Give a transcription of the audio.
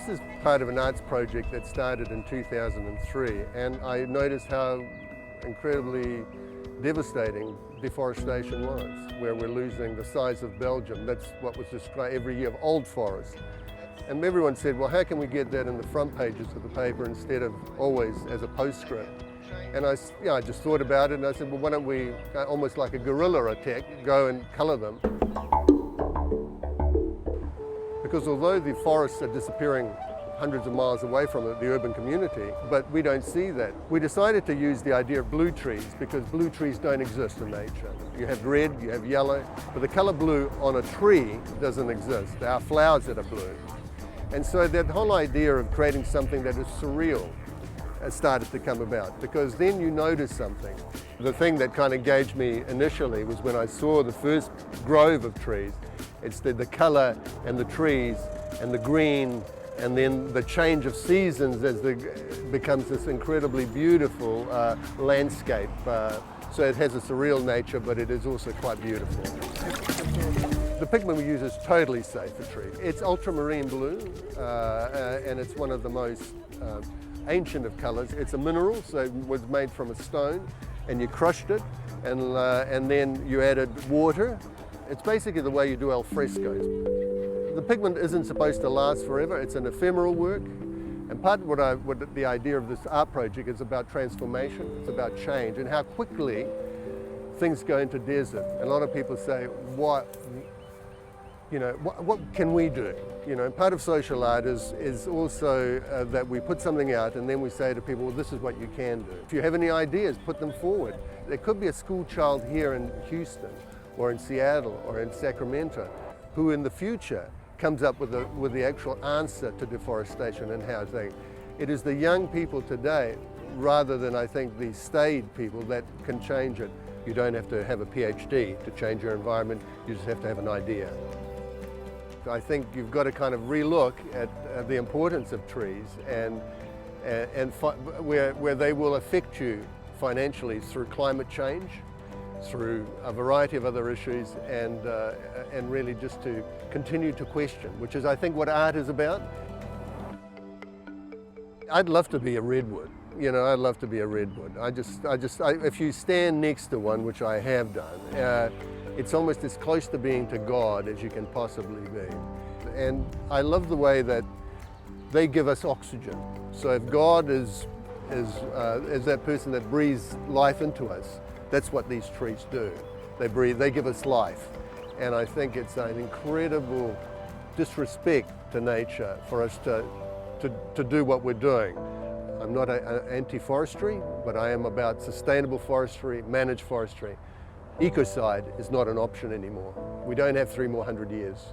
This is part of an arts project that started in 2003, and I noticed how incredibly devastating deforestation was, where we're losing the size of Belgium. That's what was described every year of old forests. And everyone said, well, how can we get that in the front pages of the paper instead of always as a postscript? And I just thought about it, and I said, well, why don't we, almost like a guerrilla attack, go and colour them? Because although the forests are disappearing hundreds of miles away from the urban community, but we don't see that. We decided to use the idea of blue trees because blue trees don't exist in nature. You have red, you have yellow, but the colour blue on a tree doesn't exist. There are flowers that are blue. And so that whole idea of creating something that is surreal has started to come about, because then you notice something. The thing that kind of engaged me initially was when I saw the first grove of trees. It's the colour and the trees and the green, and then the change of seasons as it becomes this incredibly beautiful landscape. So it has a surreal nature, but it is also quite beautiful. The pigment we use is totally safe for trees. It's ultramarine blue, and it's one of the most ancient of colours. It's a mineral, so it was made from a stone, and you crushed it, and then you added water. It's basically the way you do al frescoes. The pigment isn't supposed to last forever. It's an ephemeral work. And part of what the idea of this art project is about transformation. It's about change and how quickly things go into desert. And a lot of people say, what can we do? Part of social art is also that we put something out and then we say to people, well, this is what you can do. If you have any ideas, put them forward. There could be a school child here in Houston or in Seattle or in Sacramento who in the future comes up with the actual answer to deforestation and housing. It is the young people today, rather than I think the staid people, that can change it. You don't have to have a PhD to change your environment, you just have to have an idea. I think you've got to kind of relook at the importance of trees and where they will affect you financially through climate change, through a variety of other issues, and really just to continue to question, which is I think what art is about. I'd love to be a redwood. I'd love to be a redwood. If you stand next to one, which I have done, it's almost as close to being to God as you can possibly be. And I love the way that they give us oxygen. So if God is that person that breathes life into us, that's what these trees do. They give us life. And I think it's an incredible disrespect to nature for us to do what we're doing. I'm not anti-forestry, but I am about sustainable forestry, managed forestry. Ecocide is not an option anymore. We don't have 300 more years.